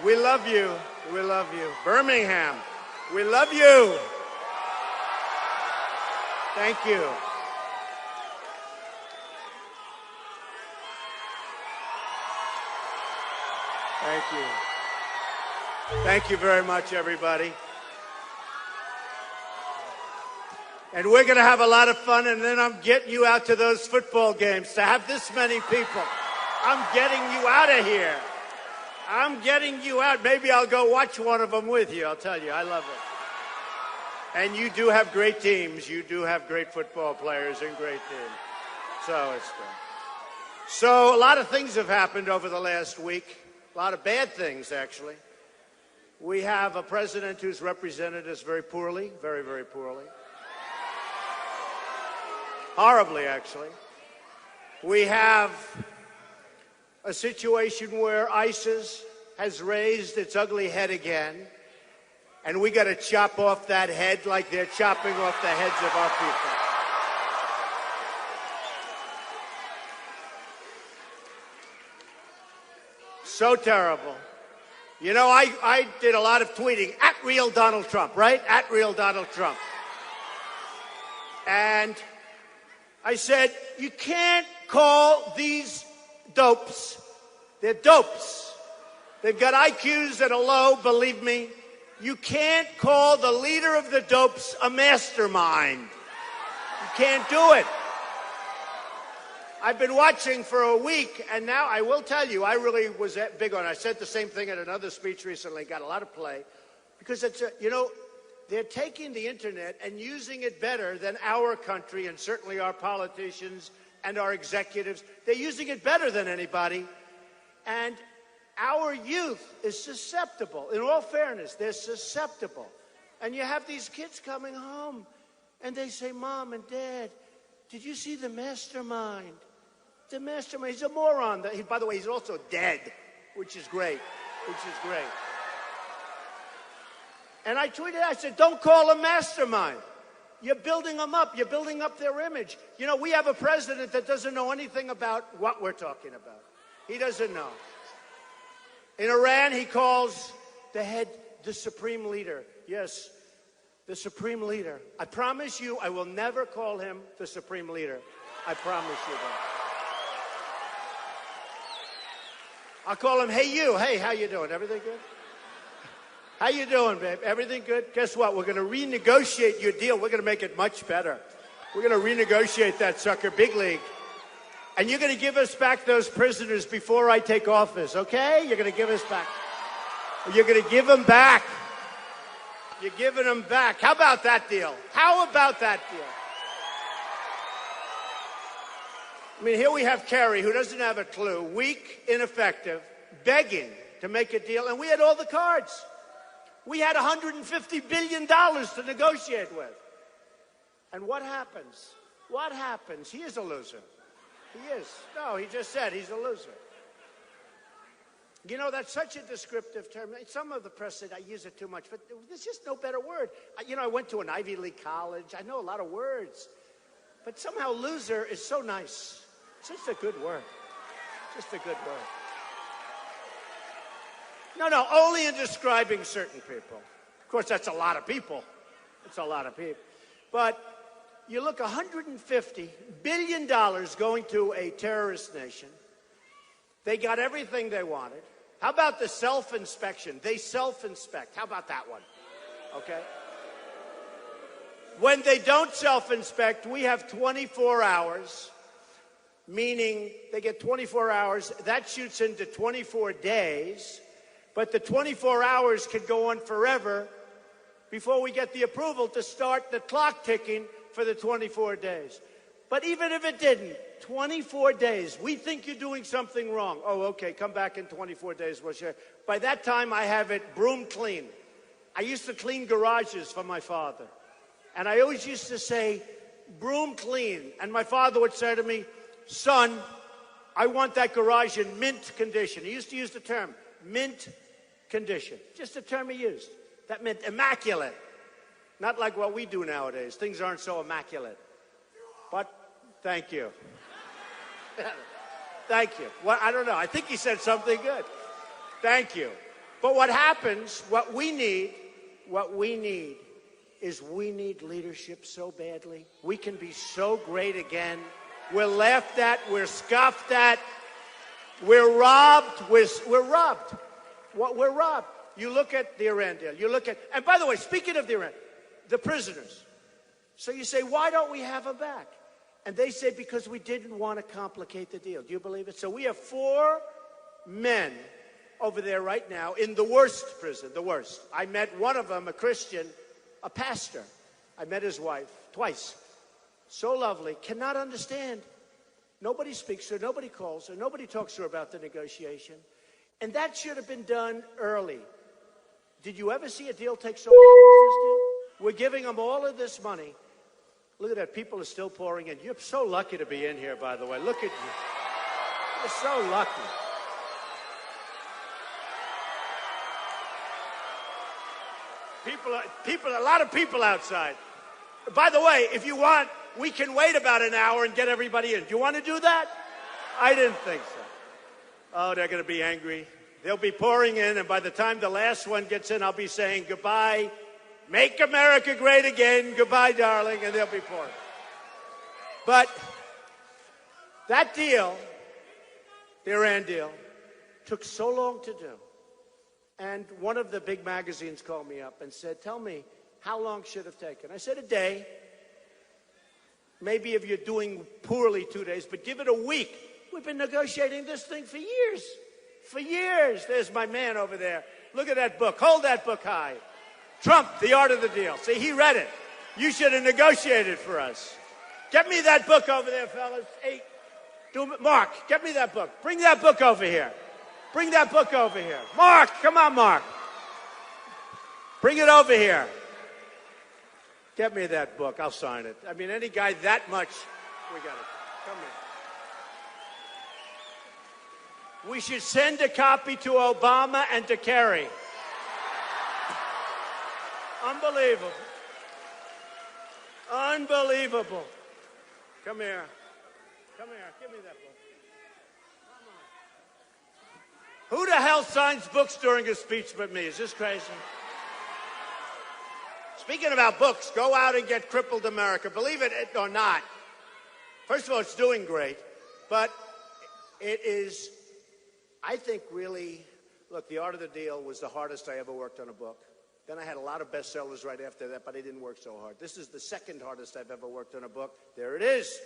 We love you. We love you. Birmingham, we love you. Thank you. Thank you. Thank you very much, everybody. And we're going to have a lot of fun, and then I'm getting you out to those football games to have this many people. I'm getting you out of here. I'm getting you out. Maybe I'll go watch one of them with you. I'll tell you, I love it. And you do have great teams. You do have great football players and great teams. So it's good. So a lot of things have happened over the last week. A lot of bad things, actually. We have a president who's represented us very poorly, very, very poorly. Horribly, actually. We have a situation where ISIS has raised its ugly head again, and we got to chop off that head like they're chopping off the heads of our people. So terrible. You know, I did a lot of tweeting at real Donald Trump, right? At real Donald Trump. And I said, you can't call these dopes. They're dopes. They've got IQs that are low, believe me. You can't call the leader of the dopes a mastermind. You can't do it. I've been watching for a week, and now I will tell you, I really was big on it. I said the same thing at another speech recently, got a lot of play, because it's, they're taking the internet and using it better than our country and certainly our politicians and our executives. They're using it better than anybody. And our youth is susceptible. In all fairness, they're susceptible. And you have these kids coming home, and they say, Mom and Dad, did you see the mastermind? The mastermind, he's a moron. By the way, he's also dead, which is great, And I tweeted, I said, don't call him mastermind. You're building them up. You're building up their image. You know, we have a president that doesn't know anything about what we're talking about. He doesn't know. In Iran, he calls the supreme leader. Yes, the supreme leader. I promise you, I will never call him the supreme leader. I promise you that. I'll call him, hey, you. Hey, how you doing? Everything good? How you doing, babe? Everything good? Guess what? We're going to renegotiate your deal. We're going to make it much better. We're going to renegotiate that sucker, big league. And you're going to give us back those prisoners before I take office, okay? You're going to give us back. You're going to give them back. You're giving them back. How about that deal? How about that deal? I mean, here we have Kerry, who doesn't have a clue, weak, ineffective, begging to make a deal, and we had all the cards. We had $150 billion to negotiate with. And what happens? What happens? He is a loser. He is. No, he just said he's a loser. You know, that's such a descriptive term. Some of the press said I use it too much, but there's just no better word. I went to an Ivy League college. I know a lot of words. But somehow loser is so nice. It's just a good word. Just a good word. No, only in describing certain people. Of course, that's a lot of people. It's a lot of people. But you look, $150 billion going to a terrorist nation. They got everything they wanted. How about the self-inspection? They self-inspect. How about that one? Okay. When they don't self-inspect, we have 24 hours, meaning they get 24 hours. That shoots into 24 days. But the 24 hours could go on forever before we get the approval to start the clock ticking for the 24 days. But even if it didn't, 24 days, we think you're doing something wrong. Oh, okay, come back in 24 days, we'll share. By that time, I have it broom clean. I used to clean garages for my father. And I always used to say, broom clean. And my father would say to me, son, I want that garage in mint condition. He used to use the term, mint condition. Just the term he used. That meant immaculate. Not like what we do nowadays. Things aren't so immaculate. But thank you. Thank you. Well, I don't know. I think he said something good. Thank you. But what happens, what we need is we need leadership so badly. We can be so great again. We're laughed at. We're scoffed at. We're robbed. We're robbed. We're robbed. You look at the Iran deal. You look at, and by the way, speaking of the Iran, the prisoners. So you say, why don't we have them back? And they say, because we didn't want to complicate the deal. Do you believe it? So we have 4 men over there right now in the worst prison, the worst. I met one of them, a Christian, a pastor. I met his wife twice. So lovely, cannot understand. Nobody speaks to her, nobody calls her, nobody talks to her about the negotiation. And that should have been done early. Did you ever see a deal take so long as this deal? We're giving them all of this money. Look at that, people are still pouring in. You're so lucky to be in here, by the way. Look at you. You're so lucky. A lot of people outside. By the way, if you want, we can wait about an hour and get everybody in. Do you want to do that? I didn't think so. Oh, they're going to be angry. They'll be pouring in, and by the time the last one gets in, I'll be saying goodbye. Make America great again. Goodbye, darling, and they'll be pouring. But that deal, the Iran deal, took so long to do. And one of the big magazines called me up and said, tell me, how long should it have taken? I said, a day. Maybe if you're doing poorly, 2 days, but give it a week. We've been negotiating this thing for years. For years. There's my man over there. Look at that book. Hold that book high. Trump, The Art of the Deal. See, he read it. You should have negotiated for us. Get me that book over there, fellas. Hey, Mark, get me that book. Bring that book over here. Bring that book over here. Mark, come on, Mark. Bring it over here. Get me that book. I'll sign it. I mean, any guy that much, we got it. Come here. We should send a copy to Obama and to Kerry. Unbelievable. Unbelievable. Come here. Come here. Give me that book. Who the hell signs books during a speech but me? Is this crazy? Speaking about books, go out and get Crippled America. Believe it or not. First of all, it's doing great. But it is, I think, really, look, The Art of the Deal was the hardest I ever worked on a book. Then I had a lot of bestsellers right after that, but I didn't work so hard. This is the second hardest I've ever worked on a book. There it is.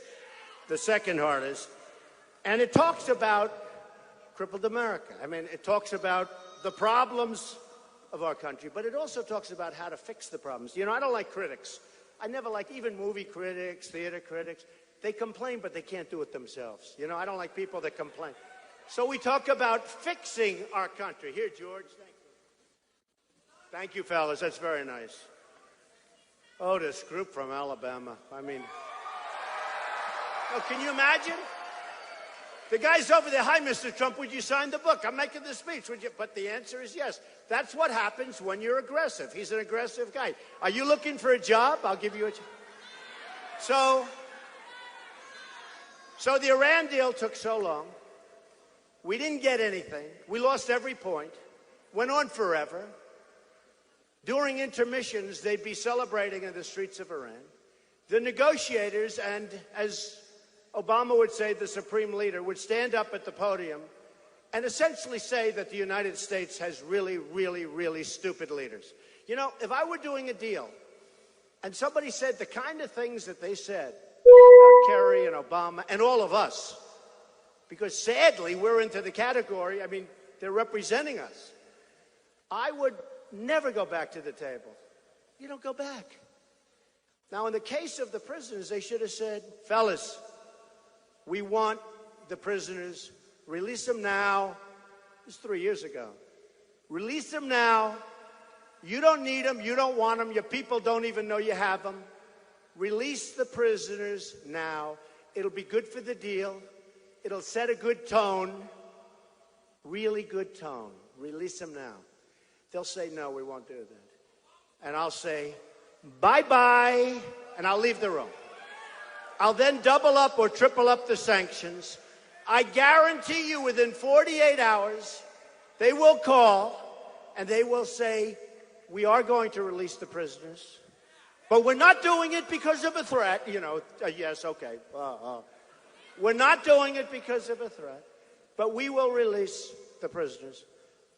The second hardest. And it talks about Crippled America. I mean, it talks about the problems of our country, but it also talks about how to fix the problems. You know, I don't like critics. I never like even movie critics, theater critics. They complain, but they can't do it themselves. You know, I don't like people that complain. So we talk about fixing our country. Here, George, thank you. Thank you, fellas. That's very nice. Oh, this group from Alabama. I mean, oh, can you imagine? The guy's over there, hi, Mr. Trump, would you sign the book? I'm making the speech, would you? But the answer is yes. That's what happens when you're aggressive. He's an aggressive guy. Are you looking for a job? I'll give you a job. So the Iran deal took so long. We didn't get anything. We lost every point. Went on forever. During intermissions, they'd be celebrating in the streets of Iran. The negotiators, and as Obama would say, the supreme leader, would stand up at the podium and essentially say that the United States has really, really, really stupid leaders. You know, if I were doing a deal and somebody said the kind of things that they said about Kerry and Obama and all of us, because sadly we're into the category, I mean, they're representing us, I would never go back to the table. You don't go back. Now, in the case of the prisoners, they should have said, fellas, we want the prisoners. Release them now. This was 3 years ago. Release them now. You don't need them. You don't want them. Your people don't even know you have them. Release the prisoners now. It'll be good for the deal. It'll set a good tone. Really good tone. Release them now. They'll say, no, we won't do that. And I'll say, bye-bye, and I'll leave the room. I'll then double up or triple up the sanctions. I guarantee you within 48 hours, they will call and they will say, we are going to release the prisoners, but we're not doing it because of a threat. Yes, okay. We're not doing it because of a threat, but we will release the prisoners.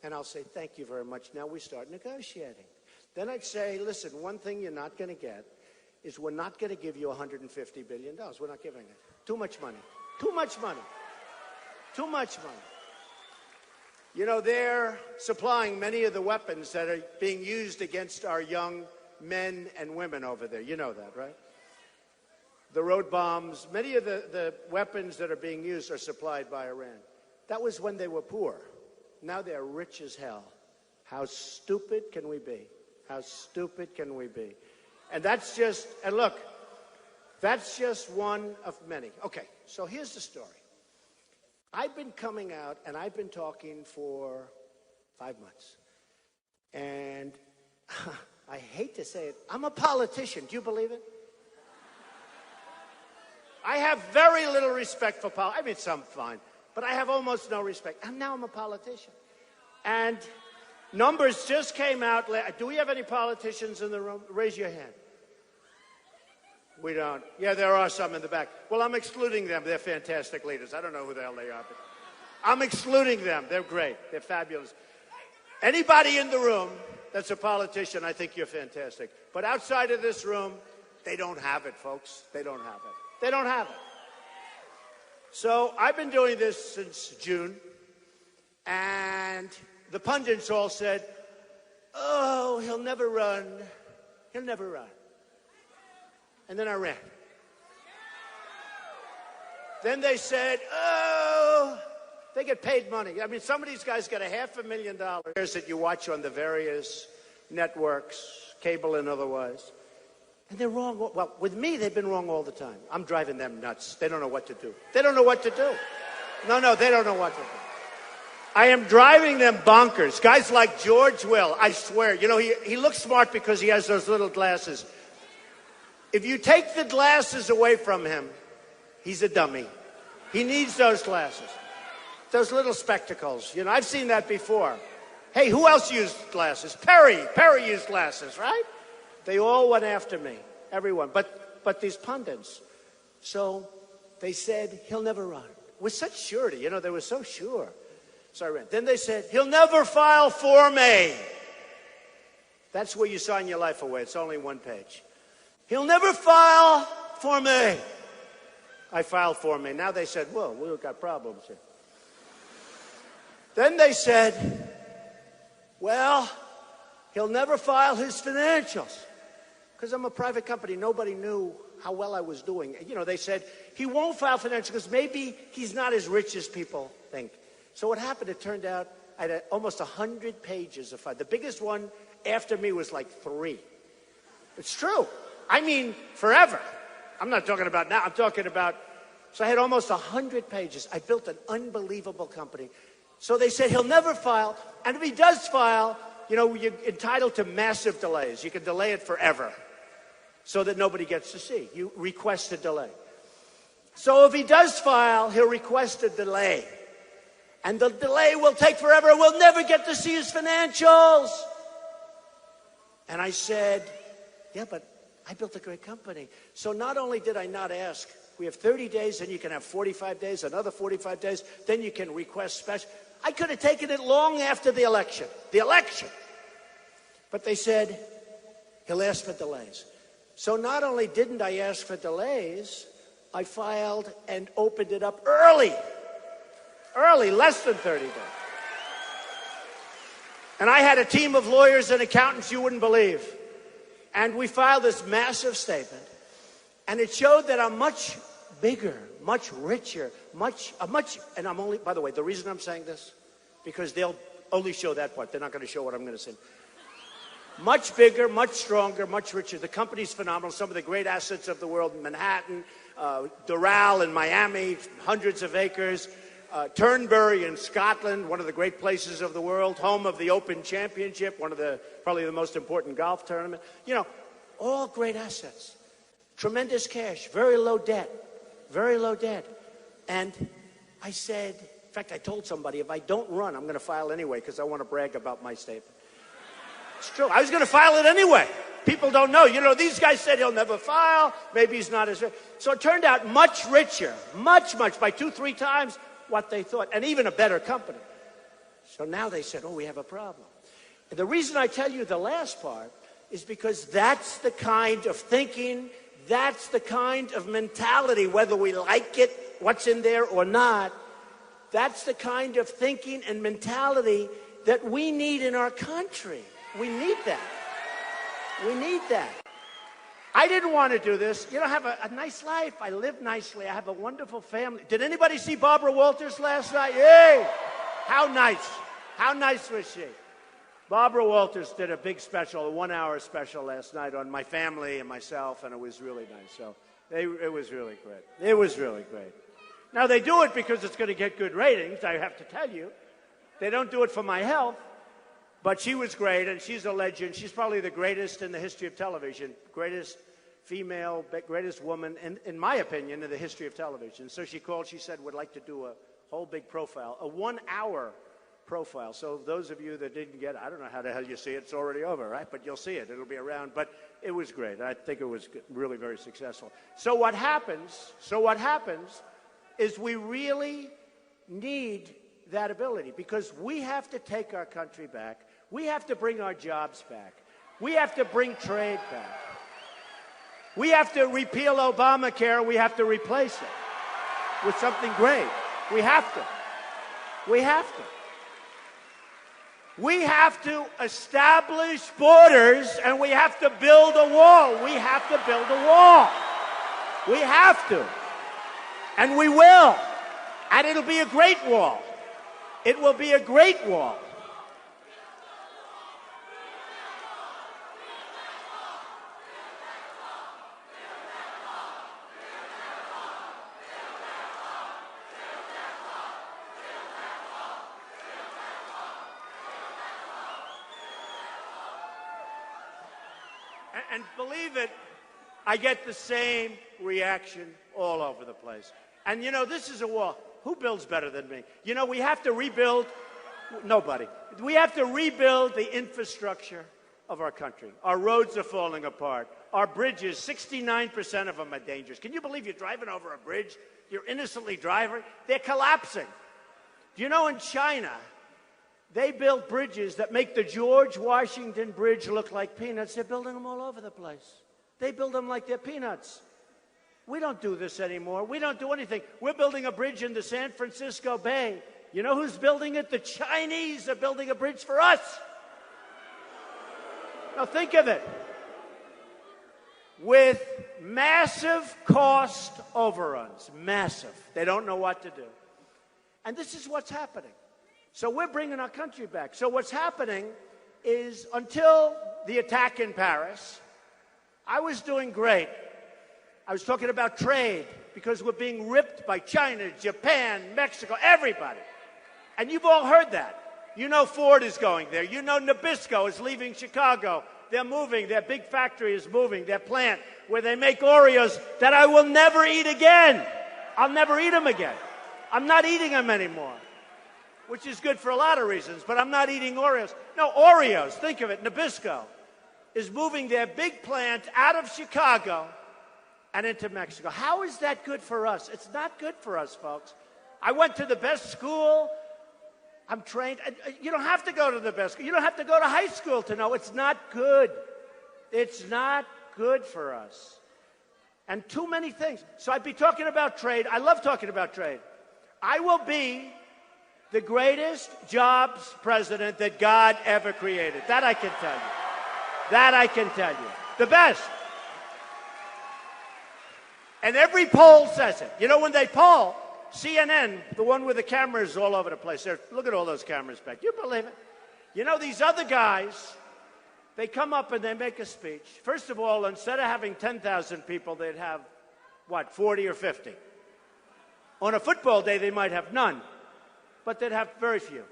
And I'll say, thank you very much. Now we start negotiating. Then I'd say, listen, one thing you're not going to get is we're not going to give you $150 billion. We're not giving it. Too much money. Too much money. Too much money. They're supplying many of the weapons that are being used against our young men and women over there. You know that, right? The road bombs, many of the weapons that are being used are supplied by Iran. That was when they were poor. Now they're rich as hell. How stupid can we be? How stupid can we be? And that's just one of many. Okay, so here's the story. I've been coming out and I've been talking for 5 months. And I hate to say it, I'm a politician. Do you believe it? I have very little respect for politics. I mean, some fine, but I have almost no respect. And now I'm a politician. And numbers just came out. Do we have any politicians in the room? Raise your hand. We don't. Yeah, there are some in the back. Well, I'm excluding them. They're fantastic leaders. I don't know who the hell they are, but I'm excluding them. They're great. They're fabulous. Anybody in the room that's a politician, I think you're fantastic. But outside of this room, they don't have it, folks. They don't have it. They don't have it. So I've been doing this since June, and the pundits all said, oh, he'll never run. He'll never run. And then I ran. Then they said, oh, they get paid money. I mean, some of these guys get $500,000 that you watch on the various networks, cable and otherwise. And they're wrong. Well, with me, they've been wrong all the time. I'm driving them nuts. They don't know what to do. They don't know what to do. No, they don't know what to do. I am driving them bonkers. Guys like George Will, I swear. He looks smart because he has those little glasses. If you take the glasses away from him, he's a dummy. He needs those glasses. Those little spectacles. I've seen that before. Hey, who else used glasses? Perry used glasses, right? They all went after me, everyone, but these pundits. So they said, he'll never run. With such surety, they were so sure. So I ran. Then they said, he'll never file Form A. That's where you sign your life away. It's only one page. He'll never file Form A. I filed Form A. Now they said, whoa, we've got problems here. Then they said, well, he'll never file his financials. Because I'm a private company, nobody knew how well I was doing. They said, he won't file financials because maybe he's not as rich as people think. So what happened, it turned out I had almost 100 pages of files. The biggest one after me was like 3. It's true. I mean, forever. I'm not talking about now. I'm talking about, so I had almost 100 pages. I built an unbelievable company. So they said, he'll never file. And if he does file, you're entitled to massive delays. You can delay it forever so that nobody gets to see. You request a delay. So if he does file, he'll request a delay. And the delay will take forever. We'll never get to see his financials. And I said, yeah, but I built a great company. So not only did I not ask, we have 30 days, then you can have 45 days, another 45 days, then you can request special. I could have taken it long after the election. But they said, he'll ask for delays. So not only didn't I ask for delays, I filed and opened it up early, less than 30 days. And I had a team of lawyers and accountants you wouldn't believe. And we filed this massive statement. And it showed that I'm much bigger, much richer, and I'm only, by the way, the reason I'm saying this, because they'll only show that part. They're not going to show what I'm going to say. Much bigger, much stronger, much richer. The company's phenomenal. Some of the great assets of the world in Manhattan, Doral in Miami, hundreds of acres, Turnberry in Scotland, one of the great places of the world, home of the Open Championship, probably the most important golf tournament. All great assets. Tremendous cash, very low debt. And I said, fact, I told somebody, if I don't run, I'm going to file anyway because I want to brag about my statement. It's true. I was going to file it anyway. People don't know. You know, these guys said he'll never file. Maybe he's not as rich. So it turned out much richer, much, by 2-3 times what they thought, and even a better company. So now they said, oh, we have a problem. And the reason I tell you the last part is because that's the kind of thinking, that's the kind of mentality, whether we like it, what's in there or not, that's the kind of thinking and mentality that we need in our country. We need that. We need that. I didn't want to do this. You know, I have a nice life. I live nicely. I have a wonderful family. Did anybody see Barbara Walters last night? Yay! How nice. How nice was she? Barbara Walters did a big special, a 1-hour special last night on my family and myself, and it was really nice. So it was really great. It was really great. Now, they do it because it's going to get good ratings, I have to tell you. They don't do it for my health. But she was great, and she's a legend. She's probably the greatest in the history of television, greatest female, greatest woman, in my opinion, in the history of television. So she called, she said, would like to do a whole big profile, a 1-hour profile. So those of you that didn't get it, I don't know how the hell you see it. It's already over, right? But you'll see it. It'll be around. But it was great. I think it was really very successful. So what happens is we really need that ability because we have to take our country back. We have to bring our jobs back. We have to bring trade back. We have to repeal Obamacare. We have to replace it with something great. We have to. We have to. We have to establish borders, and we have to build a wall. We have to build a wall. We have to. And we will. And it'll be a great wall. It will be a great wall. And believe it, I get the same reaction all over the place. And, you know, this is a wall. Who builds better than me? You know, we have to rebuild. Nobody. We have to rebuild the infrastructure of our country. Our roads are falling apart. Our bridges, 69% of them are dangerous. Can you believe you're driving over a bridge? You're innocently driving. They're collapsing. Do you know in China, they built bridges that make the George Washington Bridge look like peanuts. They're building them all over the place. They build them like they're peanuts. We don't do this anymore. We don't do anything. We're building a bridge in the San Francisco Bay. You know who's building it? The Chinese are building a bridge for us. Now think of it. With massive cost overruns. Massive. They don't know what to do. And this is what's happening. So we're bringing our country back. So what's happening is until the attack in Paris, I was doing great. I was talking about trade because we're being ripped by China, Japan, Mexico, everybody. And you've all heard that. You know Ford is going there. You know Nabisco is leaving Chicago. They're moving. Their big factory is moving. Their plant where they make Oreos that I will never eat again. I'll never eat them again. I'm not eating them anymore, which is good for a lot of reasons, but I'm not eating Oreos. No, Oreos, think of it, Nabisco is moving their big plant out of Chicago and into Mexico. How is that good for us? It's not good for us, folks. I went to the best school. I'm trained. You don't have to go to the best school. You don't have to go to high school to know it's not good. It's not good for us. And too many things. So I'd be talking about trade. I love talking about trade. I will be the greatest jobs president that God ever created. That I can tell you. That I can tell you. The best. And every poll says it. You know, when they poll, CNN, the one with the cameras all over the place, look at all those cameras back. You believe it? You know, these other guys, they come up and they make a speech. First of all, instead of having 10,000 people, they'd have, 40 or 50. On a football day, they might have none, but they'd have very few.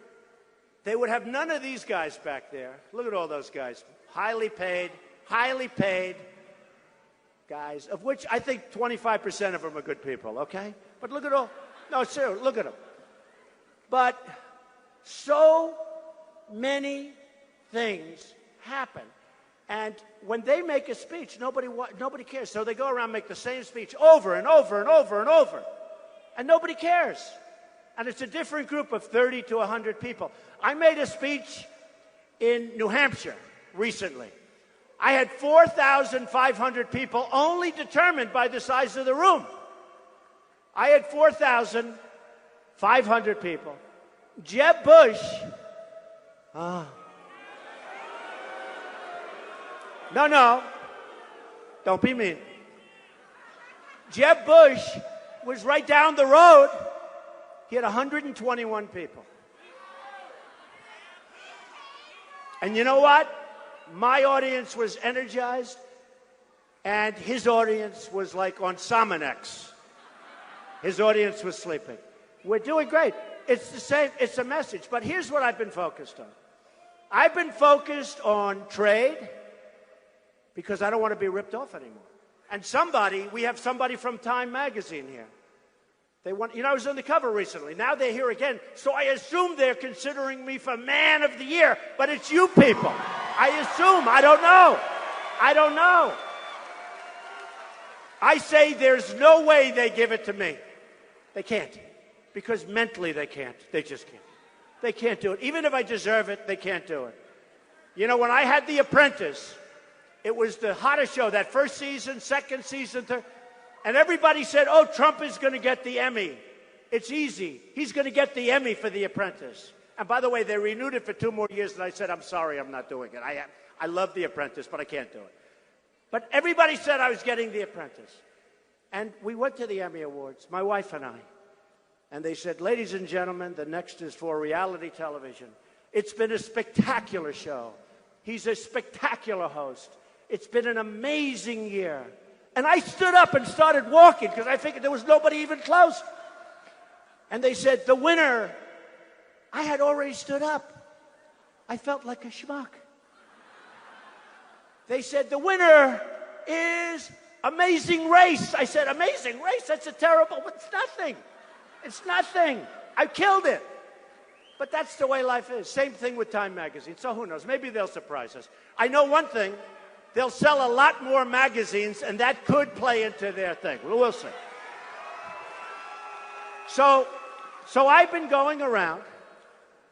They would have none of these guys back there. Look at all those guys. Highly paid guys, of which I think 25% of them are good people, okay? But look at all, no, seriously, look at them. But so many things happen. And when they make a speech, nobody cares. So they go around and make the same speech over and over and over and over. And nobody cares. And it's a different group of 30 to 100 people. I made a speech in New Hampshire recently. I had 4,500 people, only determined by the size of the room. I had 4,500 people. Jeb Bush, no, don't be mean. Jeb Bush was right down the road. He had 121 people. And you know what? My audience was energized, and his audience was like on Sominex. His audience was sleeping. We're doing great. It's the same. It's a message. But here's what I've been focused on. I've been focused on trade because I don't want to be ripped off anymore. And we have somebody from Time magazine here. I was on the cover recently. Now they're here again. So I assume they're considering me for Man of the Year. But it's you people. I assume. I don't know. I say there's no way they give it to me. They can't. Because mentally they can't. They just can't. They can't do it. Even if I deserve it, they can't do it. You know, when I had The Apprentice, it was the hottest show. That first season, second season, third. And everybody said, oh, Trump is going to get the Emmy. It's easy. He's going to get the Emmy for The Apprentice. And by the way, they renewed it for 2 more years, and I said, I'm sorry, I'm not doing it. I love The Apprentice, but I can't do it. But everybody said I was getting The Apprentice. And we went to the Emmy Awards, my wife and I. And they said, ladies and gentlemen, the next is for reality television. It's been a spectacular show. He's a spectacular host. It's been an amazing year. And I stood up and started walking because I figured there was nobody even close. And they said, the winner. I had already stood up. I felt like a schmuck. They said, the winner is Amazing Race. I said, Amazing Race? That's it's nothing. It's nothing. I killed it. But that's the way life is. Same thing with Time magazine. So who knows? Maybe they'll surprise us. I know one thing. They'll sell a lot more magazines, and that could play into their thing. We'll see. So I've been going around,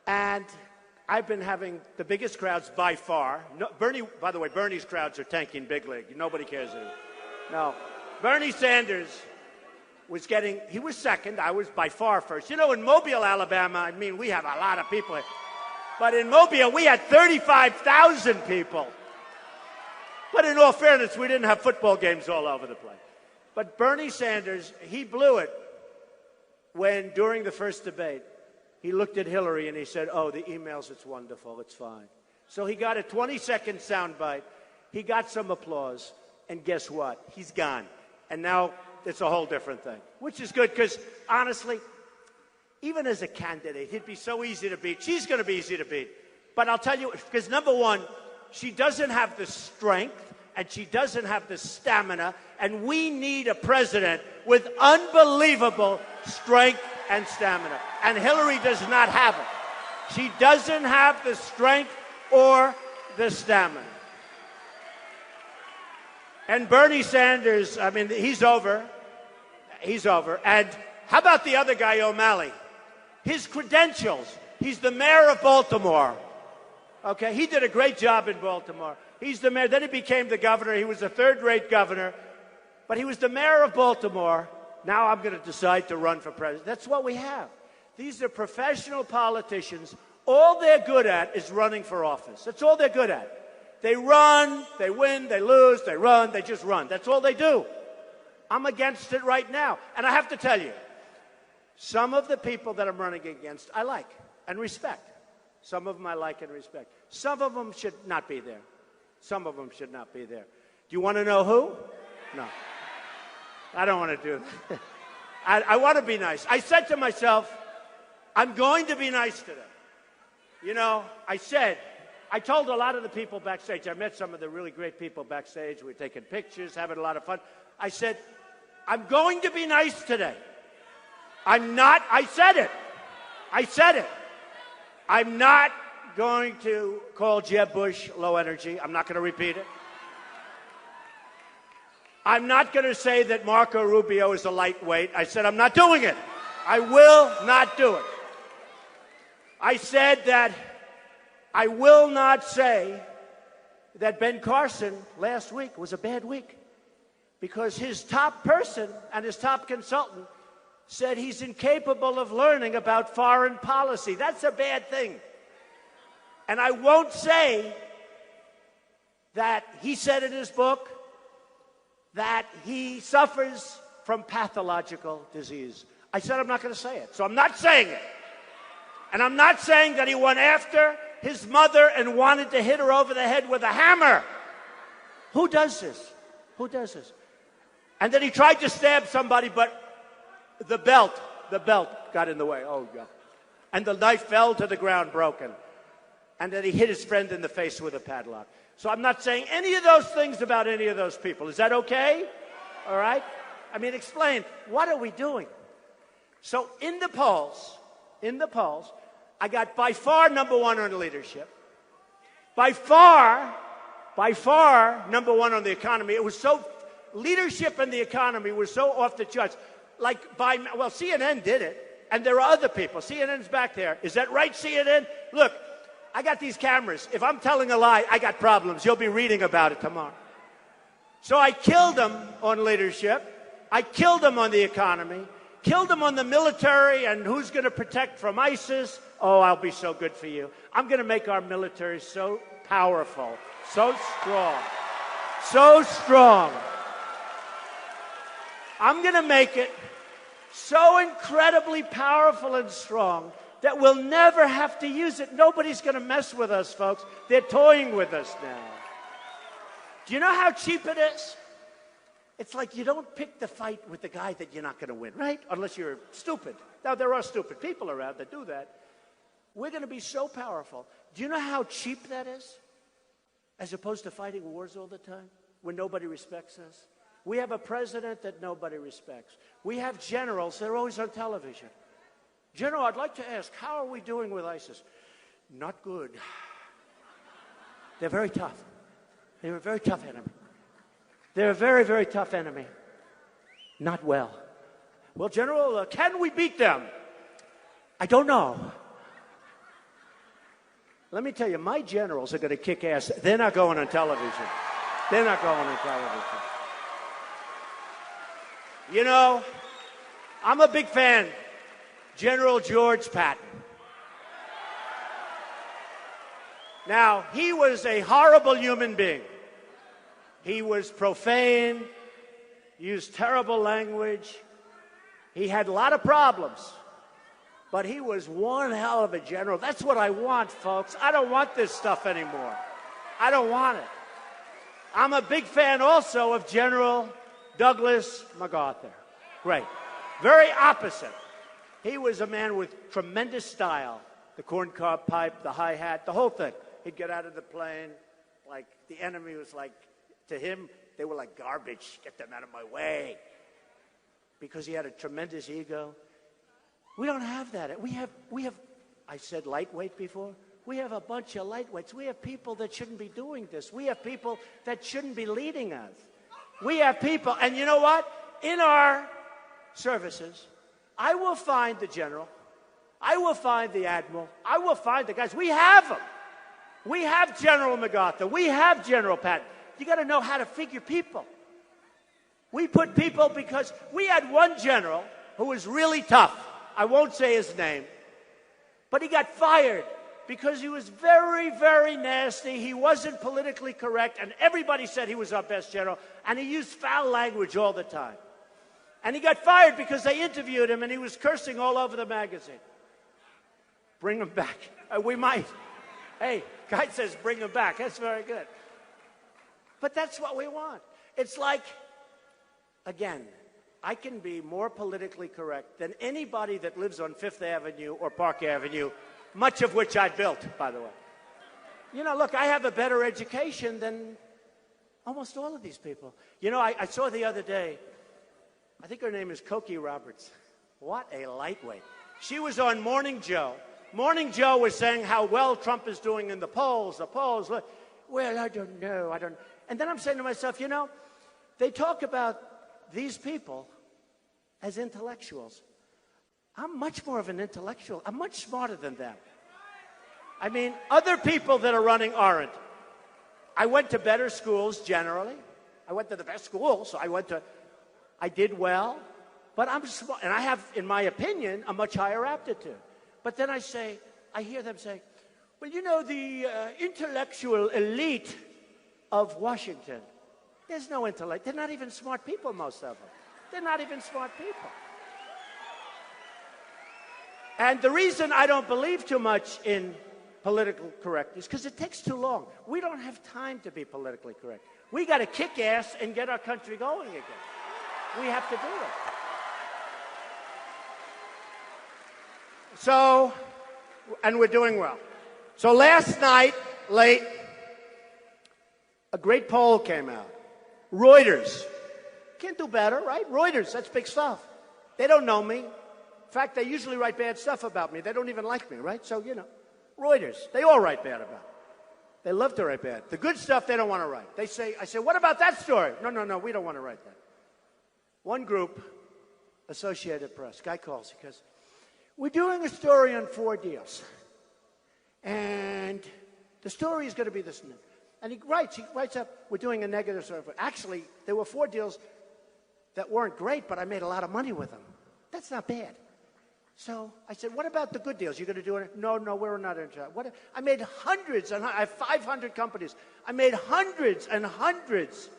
and I've been having the biggest crowds by far. No, by the way, Bernie's crowds are tanking big league. Nobody cares anymore. No. Bernie Sanders he was second. I was by far first. You know, in Mobile, Alabama, we have a lot of people here. But in Mobile, we had 35,000 people. But in all fairness, we didn't have football games all over the place. But Bernie Sanders, he blew it when, during the first debate, he looked at Hillary and he said, oh, the emails, it's wonderful, it's fine. So he got a 20-second soundbite. He got some applause. And guess what? He's gone. And now it's a whole different thing, which is good because, honestly, even as a candidate, he'd be so easy to beat. She's going to be easy to beat. But I'll tell you, because number one, she doesn't have the strength, and she doesn't have the stamina, and we need a president with unbelievable strength and stamina. And Hillary does not have it. She doesn't have the strength or the stamina. And Bernie Sanders, he's over. He's over. And how about the other guy, O'Malley? His credentials. He's the mayor of Baltimore. Okay, he did a great job in Baltimore. He's the mayor. Then he became the governor. He was a third-rate governor. But he was the mayor of Baltimore. Now I'm going to decide to run for president. That's what we have. These are professional politicians. All they're good at is running for office. That's all they're good at. They run, they win, they lose, they run, they just run. That's all they do. I'm against it right now. And I have to tell you, some of the people that I'm running against, I like and respect. Some of them I like and respect. Some of them should not be there. Some of them should not be there. Do you want to know who? No. I don't want to do that. I want to be nice. I said to myself, I'm going to be nice today. You know, I told a lot of the people backstage, I met some of the really great people backstage. We were taking pictures, having a lot of fun. I said, I'm going to be nice today. I'm not, I said it. I said it. I'm not going to call Jeb Bush low energy. I'm not going to repeat it. I'm not going to say that Marco Rubio is a lightweight. I said I'm not doing it. I will not do it. I said that I will not say that Ben Carson last week was a bad week because his top person and his top consultant said he's incapable of learning about foreign policy. That's a bad thing. And I won't say that he said in his book that he suffers from pathological disease. I said I'm not going to say it, so I'm not saying it. And I'm not saying that he went after his mother and wanted to hit her over the head with a hammer. Who does this? Who does this? And then he tried to stab somebody, but the belt got in the way. Oh, God. And the knife fell to the ground broken. And then he hit his friend in the face with a padlock. So I'm not saying any of those things about any of those people. Is that okay? All right? I mean, explain. What are we doing? So in the polls, I got by far number one on leadership. By far number one on the economy. It was so, leadership and the economy were so off the charts. Well, CNN did it, and there are other people. CNN's back there. Is that right, CNN? Look, I got these cameras. If I'm telling a lie, I got problems. You'll be reading about it tomorrow. So I killed them on leadership. I killed them on the economy. Killed them on the military and who's going to protect from ISIS. Oh, I'll be so good for you. I'm going to make our military so powerful, so strong, so strong. I'm going to make it so incredibly powerful and strong that we'll never have to use it. Nobody's going to mess with us, folks. They're toying with us now. Do you know how cheap it is? It's like you don't pick the fight with the guy that you're not going to win, right? Unless you're stupid. Now, there are stupid people around that do that. We're going to be so powerful. Do you know how cheap that is? As opposed to fighting wars all the time when nobody respects us. We have a president that nobody respects. We have generals that are always on television. General, I'd like to ask, how are we doing with ISIS? Not good. They're very tough. They're a very tough enemy. They're a very, very tough enemy. Not well. Well, General, can we beat them? I don't know. Let me tell you, my generals are going to kick ass. They're not going on television. They're not going on television. You know, I'm a big fan. General George Patton. Now, he was a horrible human being. He was profane, used terrible language. He had a lot of problems. But he was one hell of a general. That's what I want, folks. I don't want this stuff anymore. I don't want it. I'm a big fan also of General Douglas MacArthur. Great. Very opposite. He was a man with tremendous style. The corncob pipe, the hi-hat, the whole thing. He'd get out of the plane, like the enemy was like, to him, they were like garbage. Get them out of my way. Because he had a tremendous ego. We don't have that. We have, I said lightweight before. We have a bunch of lightweights. We have people that shouldn't be doing this. We have people that shouldn't be leading us. We have people, and you know what? In our services, I will find the general. I will find the admiral. I will find the guys. We have them. We have General MacArthur. We have General Patton. You got to know how to figure people. We put people because we had one general who was really tough. I won't say his name. But he got fired because he was very, very nasty. He wasn't politically correct, and everybody said he was our best general, and he used foul language all the time. And he got fired because they interviewed him, and he was cursing all over the magazine. Bring him back. We might. Hey, guy says bring him back. That's very good. But that's what we want. It's like, again, I can be more politically correct than anybody that lives on Fifth Avenue or Park Avenue, much of which I built, by the way. You know, look, I have a better education than almost all of these people. You know, I saw the other day, I think her name is Cokie Roberts. What a lightweight. She was on Morning Joe. Morning Joe was saying how well Trump is doing in the polls. Look, well, I don't know. And then I'm saying to myself, you know, they talk about these people as intellectuals. I'm much more of an intellectual. I'm much smarter than them. I mean, other people that are running aren't. I went to better schools generally. I went to the best schools, so I did well. But I'm smart, and I have, in my opinion, a much higher aptitude. But then I hear them say, well, you know, the intellectual elite of Washington, there's no intellect. They're not even smart people, most of them. They're not even smart people. And the reason I don't believe too much in political correctness, because it takes too long. We don't have time to be politically correct. We got to kick ass and get our country going again. We have to do it. So, and we're doing well. So last night, late, a great poll came out. Reuters. Can't do better, right? Reuters, that's big stuff. They don't know me. In fact, they usually write bad stuff about me. They don't even like me, right? So, you know, Reuters, they all write bad about me. They love to write bad. The good stuff they don't want to write. I say, what about that story? No, we don't want to write that. One group, Associated Press, guy calls, he goes, we're doing a story on 4 deals. And the story is going to be this. And he writes up, we're doing a negative story. Actually, there were 4 deals that weren't great, but I made a lot of money with them. That's not bad. So I said, what about the good deals? You're going to do it? No, we're not interested. I made hundreds, and I have 500 companies. I made hundreds and hundreds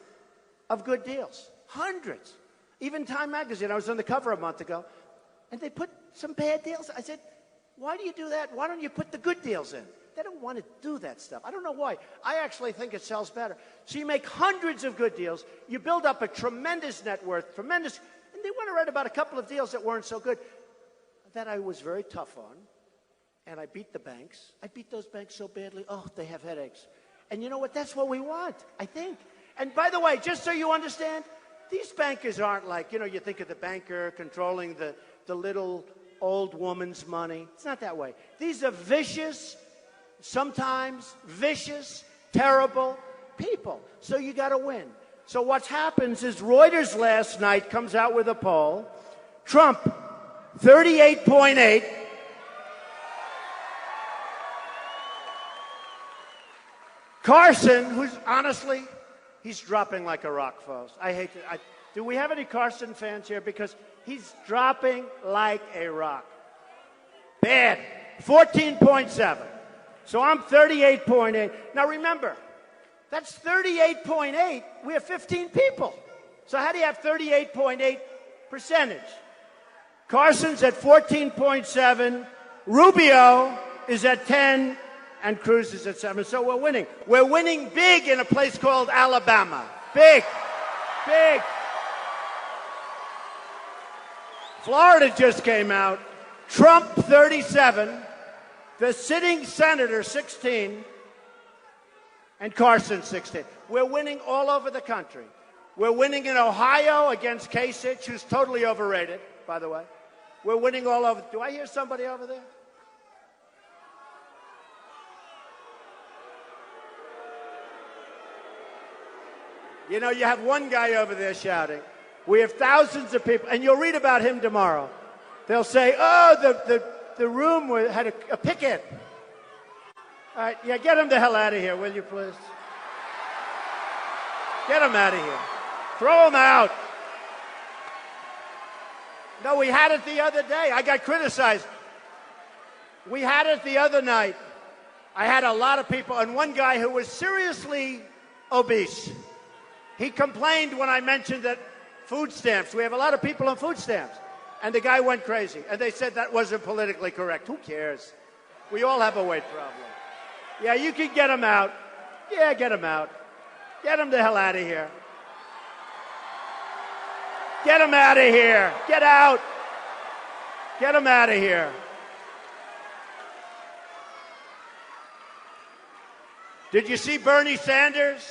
of good deals. Hundreds. Even Time Magazine, I was on the cover a month ago, and they put some bad deals. I said, why do you do that? Why don't you put the good deals in? They don't want to do that stuff. I don't know why. I actually think it sells better. So you make hundreds of good deals. You build up a tremendous net worth, and they want to write about a couple of deals that weren't so good that I was very tough on, and I beat the banks. I beat those banks so badly. Oh, they have headaches. And you know what? That's what we want, I think. And by the way, just so you understand, these bankers aren't like, you know, you think of the banker controlling the little old woman's money. It's not that way. These are vicious, sometimes vicious, terrible people. So you got to win. So what happens is Reuters last night comes out with a poll. Trump, 38.8. Carson, who's honestly, he's dropping like a rock, folks. Do we have any Carson fans here? Because he's dropping like a rock. Bad. 14.7. So I'm 38.8. Now remember, that's 38.8. We have 15 people. So how do you have 38.8 percentage? Carson's at 14.7. Rubio is at 10. And Cruz is at 7. So we're winning. We're winning big in a place called Alabama. Big. Big. Florida just came out. Trump, 37. The sitting senator, 16. And Carson, 16. We're winning all over the country. We're winning in Ohio against Kasich, who's totally overrated, by the way. We're winning all over. Do I hear somebody over there? You know, you have one guy over there shouting. We have thousands of people, and you'll read about him tomorrow. They'll say, oh, the room had a picket. All right, yeah, get him the hell out of here, will you, please? Get him out of here. Throw him out. No, we had it the other day. I got criticized. We had it the other night. I had a lot of people, and one guy who was seriously obese. He complained when I mentioned that food stamps, we have a lot of people on food stamps. And the guy went crazy. And they said that wasn't politically correct. Who cares? We all have a weight problem. Yeah, you can get him out. Yeah, get him out. Get him the hell out of here. Get him out of here. Get out. Get him out of here. Did you see Bernie Sanders?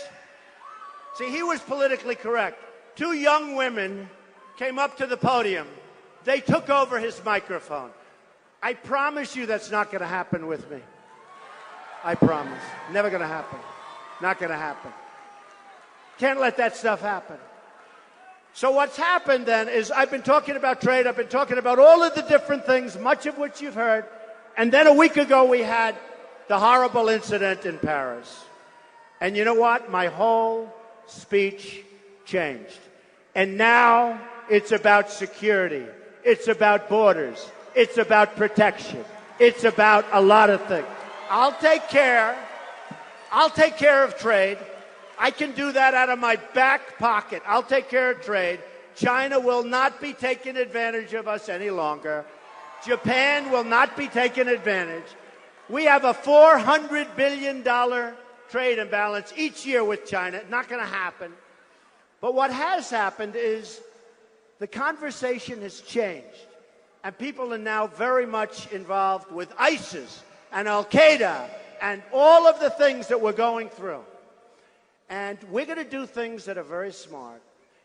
See, he was politically correct. 2 young women came up to the podium. They took over his microphone. I promise you that's not going to happen with me. I promise. Never going to happen. Not going to happen. Can't let that stuff happen. So what's happened then is I've been talking about trade. I've been talking about all of the different things, much of which you've heard. And then a week ago we had the horrible incident in Paris. And you know what? My whole speech changed. And now it's about security. It's about borders. It's about protection. It's about a lot of things. I'll take care of trade. I can do that out of my back pocket. I'll take care of trade. China will not be taking advantage of us any longer. Japan will not be taking advantage. We have a $400 billion trade imbalance each year with China. Not going to happen. But what has happened is the conversation has changed. And people are now very much involved with ISIS and Al-Qaeda and all of the things that we're going through. And we're going to do things that are very smart.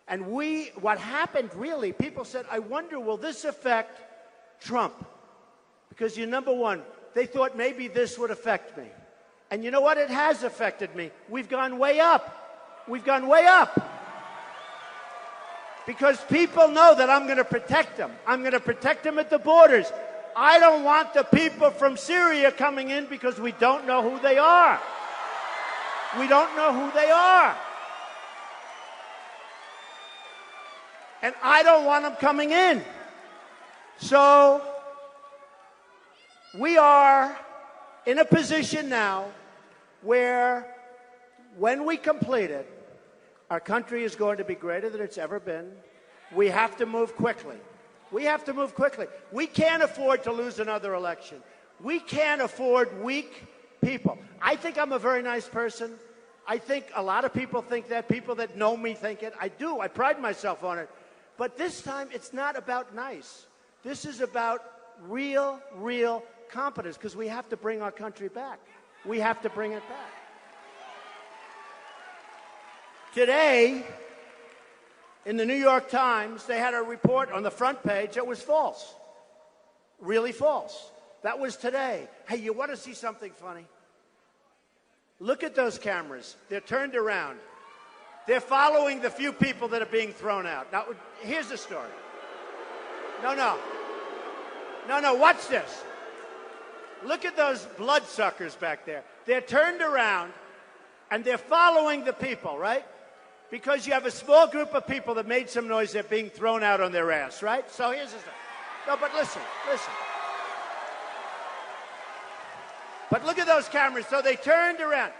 And what happened really, people said, I wonder, will this affect Trump? Because you're number one. They thought maybe this would affect me. And you know what? It has affected me. We've gone way up. We've gone way up. Because people know that I'm going to protect them. I'm going to protect them at the borders. I don't want the people from Syria coming in because we don't know who they are. We don't know who they are. And I don't want them coming in. So we are in a position now where when we complete it, our country is going to be greater than it's ever been. We have to move quickly. We have to move quickly. We can't afford to lose another election. We can't afford weak people. I think I'm a very nice person. I think a lot of people think that. People that know me think it. I do. I pride myself on it. But this time, it's not about nice. This is about real competence, because we have to bring our country back. We have to bring it back. Today, in the New York Times, they had a report on the front page that was false. Really false. That was today. Hey, you want to see something funny? Look at those cameras. They're turned around. They're following the few people that are being thrown out. Now, here's the story. No, watch this. Look at those bloodsuckers back there. They're turned around, and they're following the people, right? Because you have a small group of people that made some noise, they're being thrown out on their ass, right? So here's the story. No, but listen. But look at those cameras. So they turned around.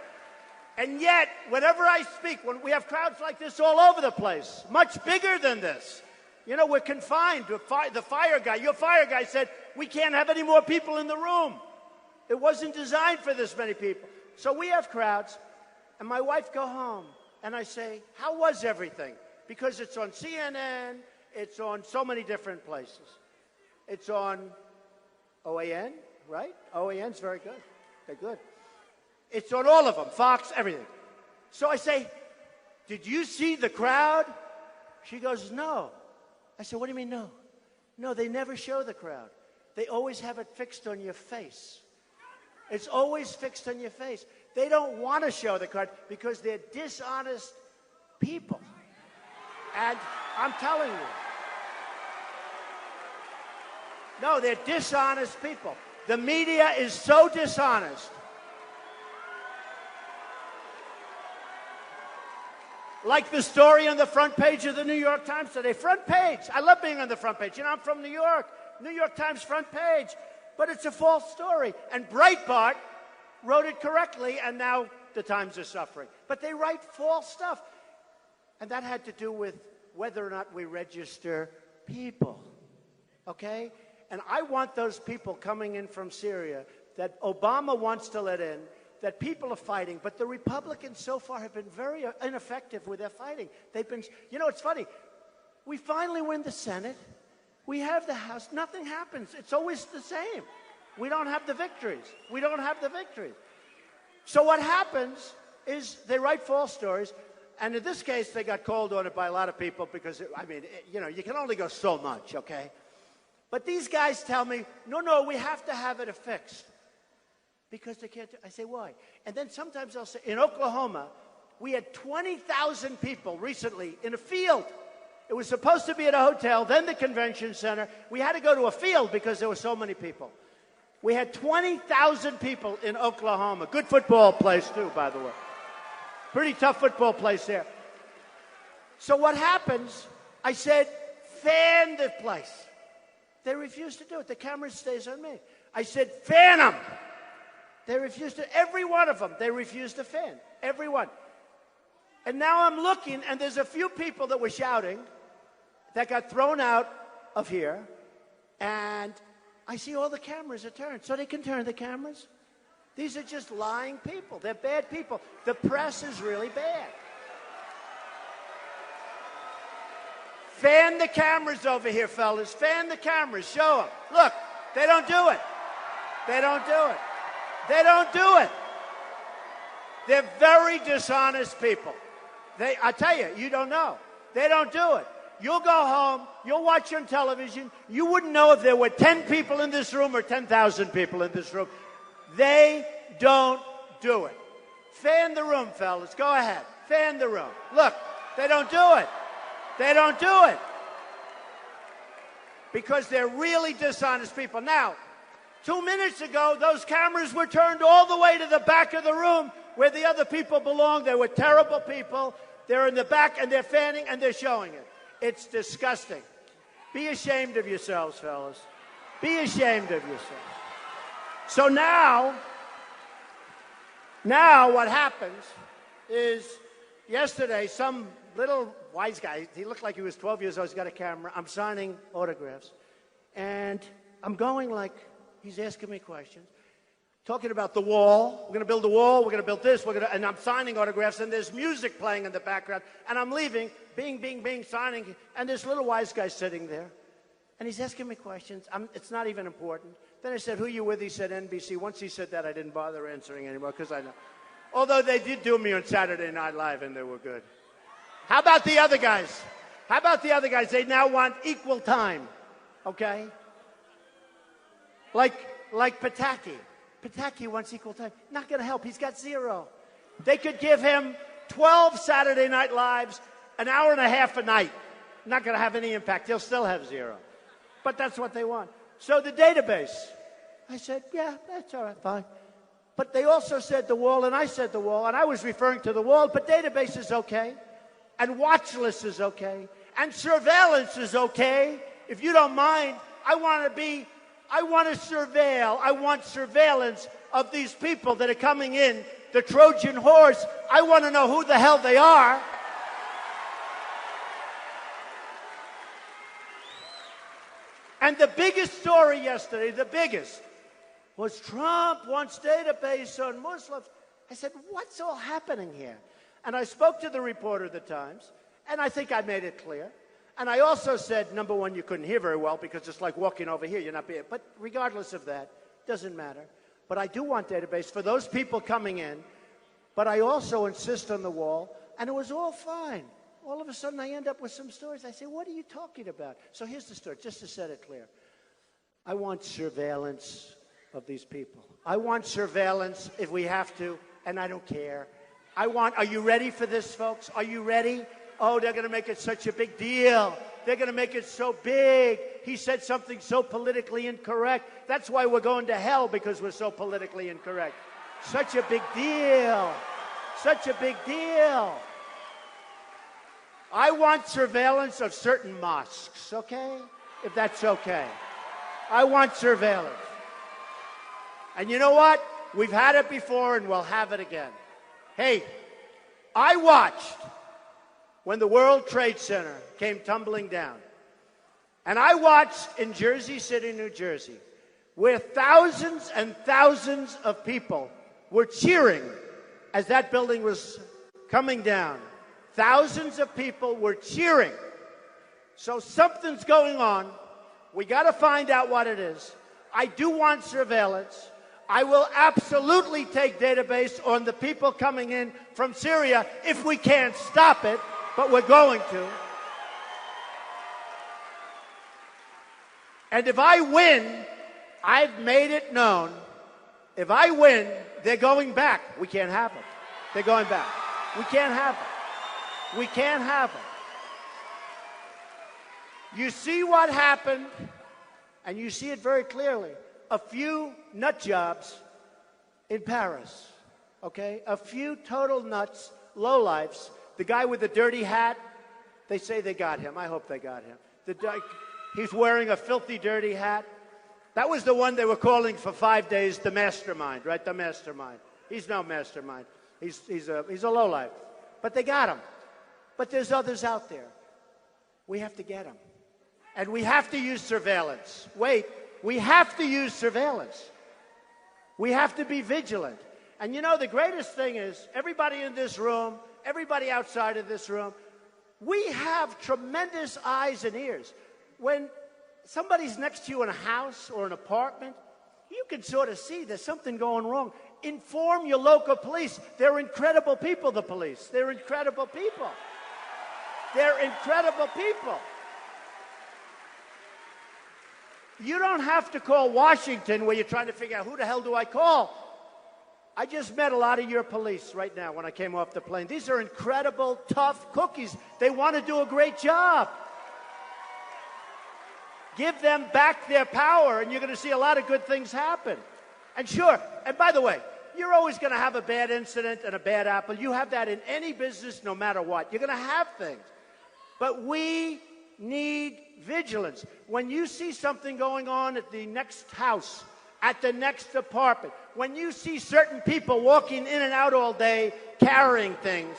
And yet, whenever I speak, when we have crowds like this all over the place, much bigger than this, you know, we're confined. The fire guy, your fire guy said, we can't have any more people in the room. It wasn't designed for this many people. So we have crowds, and my wife go home, and I say, how was everything? Because it's on CNN, it's on so many different places. It's on OAN, right? OAN's very good. They're good. It's on all of them, Fox, everything. So I say, did you see the crowd? She goes, no. I said, what do you mean no? No, they never show the crowd. They always have it fixed on your face. It's always fixed on your face. They don't want to show the crowd because they're dishonest people. And I'm telling you. No, they're dishonest people. The media is so dishonest. Like the story on the front page of the New York Times today. Front page. I love being on the front page. You know, I'm from New York. New York Times front page. But it's a false story. And Breitbart wrote it correctly, and now the Times are suffering. But they write false stuff. And that had to do with whether or not we register people. Okay? And I want those people coming in from Syria that Obama wants to let in, that people are fighting. But the Republicans so far have been very ineffective with their fighting. They've been, you know, it's funny. We finally win the Senate. We have the House. Nothing happens. It's always the same. We don't have the victories. We don't have the victories. So what happens is they write false stories. And in this case, they got called on it by a lot of people because, you know, you can only go so much, okay? But these guys tell me, no, we have to have it affixed. Because they can't. I say, why? And then sometimes I'll say, in Oklahoma, we had 20,000 people recently in a field. It was supposed to be at a hotel, then the convention center. We had to go to a field because there were so many people. We had 20,000 people in Oklahoma. Good football place, too, by the way. Pretty tough football place there. So what happens, I said, fan the place. They refused to do it. The camera stays on me. I said, fan them. They refused to. Every one of them, they refused to fan. Every one. And now I'm looking, and there's a few people that were shouting that got thrown out of here. And I see all the cameras are turned. So they can turn the cameras. These are just lying people. They're bad people. The press is really bad. Fan the cameras over here, fellas. Fan the cameras. Show them. Look, they don't do it. They don't do it. They don't do it. They're very dishonest people. I tell you, you don't know. They don't do it. You'll go home, you'll watch on television, you wouldn't know if there were 10 people in this room or 10,000 people in this room. They don't do it. Fan the room, fellas. Go ahead. Fan the room. Look, they don't do it. They don't do it. Because they're really dishonest people. Now, 2 minutes ago, those cameras were turned all the way to the back of the room where the other people belong. They were terrible people. They're in the back, and they're fanning, and they're showing it. It's disgusting. Be ashamed of yourselves, fellas. Be ashamed of yourselves. So now what happens is yesterday, some little wise guy, he looked like he was 12 years old, he's got a camera. I'm signing autographs. And I'm going like, he's asking me questions. Talking about the wall. We're going to build a wall. We're going to build this. And I'm signing autographs, and there's music playing in the background. And I'm leaving, bing, bing, bing, signing. And this little wise guy sitting there. And he's asking me questions. It's not even important. Then I said, who are you with? He said, NBC. Once he said that, I didn't bother answering anymore because I know. Although they did do me on Saturday Night Live, and they were good. How about the other guys? How about the other guys? They now want equal time. Okay? Like Pataki. Pataki wants equal time. Not going to help. He's got 0. They could give him 12 Saturday Night Lives, an hour and a half a night. Not going to have any impact. He'll still have 0. But that's what they want. So the database. I said, yeah, that's all right, fine. But they also said the wall, and I said the wall, and I was referring to the wall, but database is okay. And watch list is okay. And surveillance is okay. If you don't mind, I want to surveil. I want surveillance of these people that are coming in, the Trojan horse. I want to know who the hell they are. And the biggest story yesterday, the biggest, was Trump wants database on Muslims. I said, what's all happening here? And I spoke to the reporter of the Times, and I think I made it clear. And I also said, number one, you couldn't hear very well because it's like walking over here. You're not being. But regardless of that, doesn't matter. But I do want database for those people coming in. But I also insist on the wall. And it was all fine. All of a sudden, I end up with some stories. I say, what are you talking about? So here's the story, just to set it clear. I want surveillance of these people. I want surveillance if we have to, and I don't care. Are you ready for this, folks? Are you ready? Oh, they're going to make it such a big deal. They're going to make it so big. He said something so politically incorrect. That's why we're going to hell, because we're so politically incorrect. Such a big deal. Such a big deal. I want surveillance of certain mosques, okay? If that's okay. I want surveillance. And you know what? We've had it before, and we'll have it again. Hey, I watched when the World Trade Center came tumbling down. And I watched in Jersey City, New Jersey, where thousands and thousands of people were cheering as that building was coming down. Thousands of people were cheering. So something's going on. We got to find out what it is. I do want surveillance. I will absolutely take database on the people coming in from Syria if we can't stop it, but we're going to. And if I win, I've made it known, if I win, they're going back. We can't have them. They're going back. We can't have them. We can't have them. You see what happened, and you see it very clearly. A few nut jobs in Paris, okay? A few total nuts, lowlifes. The guy with the dirty hat, they say they got him. I hope they got him. He's wearing a filthy, dirty hat. That was the one they were calling for 5 days the mastermind, right? The mastermind. He's no mastermind. He's a lowlife. But they got him. But there's others out there. We have to get them. And we have to use surveillance. Wait, we have to use surveillance. We have to be vigilant. And you know, the greatest thing is, everybody in this room, everybody outside of this room, we have tremendous eyes and ears. When somebody's next to you in a house or an apartment, you can sort of see there's something going wrong. Inform your local police. They're incredible people, the police. They're incredible people. They're incredible people. You don't have to call Washington where you're trying to figure out who the hell do I call. I just met a lot of your police right now when I came off the plane. These are incredible, tough cookies. They want to do a great job. Give them back their power, and you're going to see a lot of good things happen. And sure, and by the way, you're always going to have a bad incident and a bad apple. You have that in any business, no matter what. You're going to have things. But we need vigilance. When you see something going on at the next house, at the next apartment, when you see certain people walking in and out all day carrying things,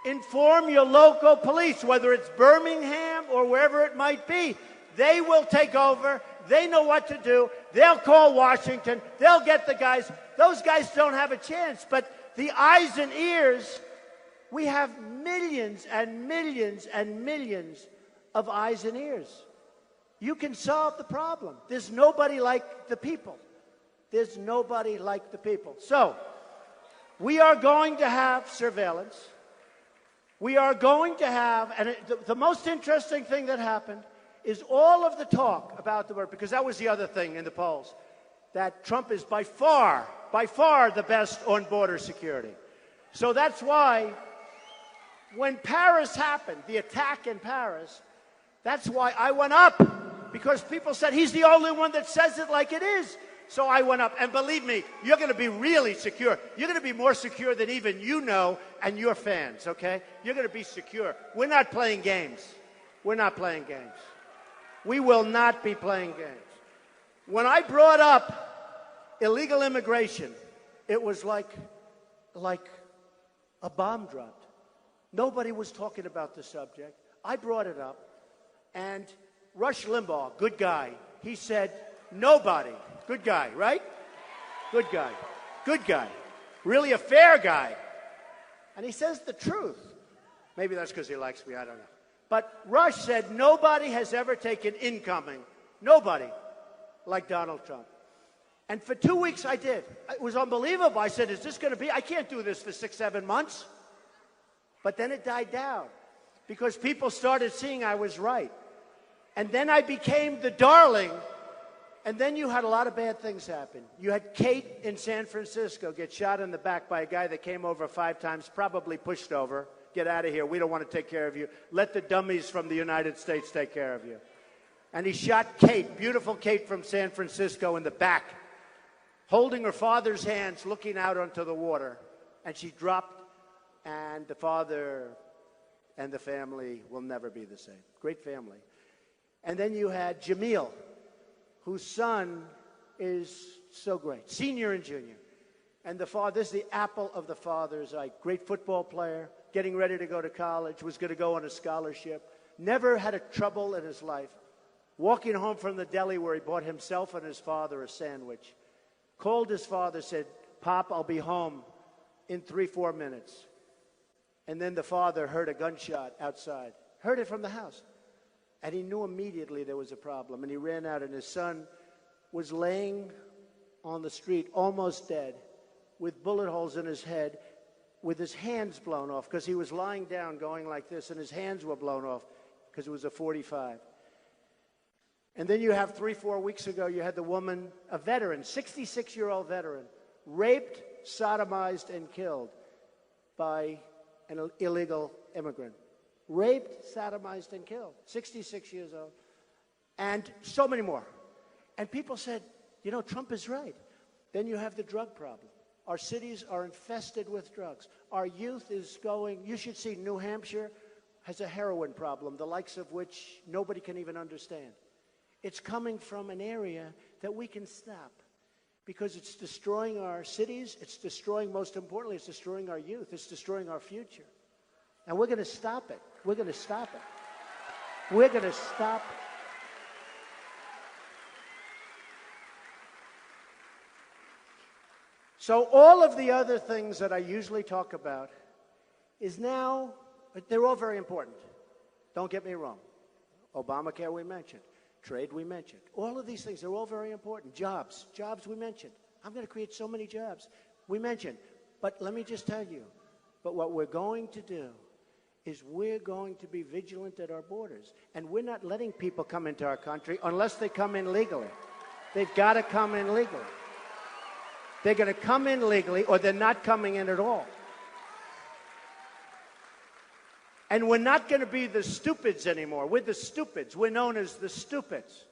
inform your local police, whether it's Birmingham or wherever it might be. They will take over. They know what to do. They'll call Washington. They'll get the guys. Those guys don't have a chance. But the eyes and ears, we have millions and millions and millions of eyes and ears. You can solve the problem. There's nobody like the people. There's nobody like the people. So, we are going to have surveillance. We are going to have, and the most interesting thing that happened is all of the talk about the word, because that was the other thing in the polls, that Trump is by far the best on border security. So that's why when Paris happened, the attack in Paris, that's why I went up, because people said he's the only one that says it like it is. So I went up, and believe me, you're going to be really secure. You're going to be more secure than even you know and your fans, okay? You're going to be secure. We're not playing games. We're not playing games. We will not be playing games. When I brought up illegal immigration, it was like a bomb dropped. Nobody was talking about the subject. I brought it up, and Rush Limbaugh, good guy, he said, nobody, good guy, right? Good guy, really a fair guy. And he says the truth. Maybe that's because he likes me, I don't know. But Rush said nobody has ever taken incoming, nobody, like Donald Trump. And for 2 weeks I did. It was unbelievable. I said, is this going to be, I can't do this for 6-7 months. But then it died down because people started seeing I was right. And then I became the darling. And then you had a lot of bad things happen. You had Kate in San Francisco get shot in the back by a guy that came over 5 times, probably pushed over. Get out of here. We don't want to take care of you. Let the dummies from the United States take care of you. And he shot Kate, beautiful Kate from San Francisco, in the back, holding her father's hands, looking out onto the water. And she dropped, and the father and the family will never be the same. Great family. And then you had Jamil, whose son is so great, senior and junior. And the father, this is the apple of the father's eye. Great football player, getting ready to go to college, was going to go on a scholarship. Never had a trouble in his life. Walking home from the deli where he bought himself and his father a sandwich. Called his father, said, Pop, I'll be home in 3-4 minutes. And then the father heard a gunshot outside. Heard it from the house. And he knew immediately there was a problem. And he ran out, and his son was laying on the street, almost dead, with bullet holes in his head, with his hands blown off, because he was lying down going like this, and his hands were blown off because it was a .45. And then you have 3-4 weeks ago, you had the woman, a veteran, 66-year-old veteran, raped, sodomized, and killed by an illegal immigrant. Raped, sodomized, and killed. 66 years old. And so many more. And people said, you know, Trump is right. Then you have the drug problem. Our cities are infested with drugs. Our youth is going, you should see New Hampshire has a heroin problem, the likes of which nobody can even understand. It's coming from an area that we can stop because it's destroying our cities. It's destroying, most importantly, it's destroying our youth. It's destroying our future. And we're going to stop it. We're going to stop it. We're going to stop it. So all of the other things that I usually talk about is now, they're all very important. Don't get me wrong. Obamacare we mentioned. Trade we mentioned. All of these things, they're all very important. Jobs we mentioned. I'm going to create so many jobs. We mentioned. But let me just tell you, but what we're going to do is we're going to be vigilant at our borders. And we're not letting people come into our country unless they come in legally. They've got to come in legally. They're going to come in legally or they're not coming in at all. And we're not going to be the stupids anymore. We're the stupids. We're known as the stupids.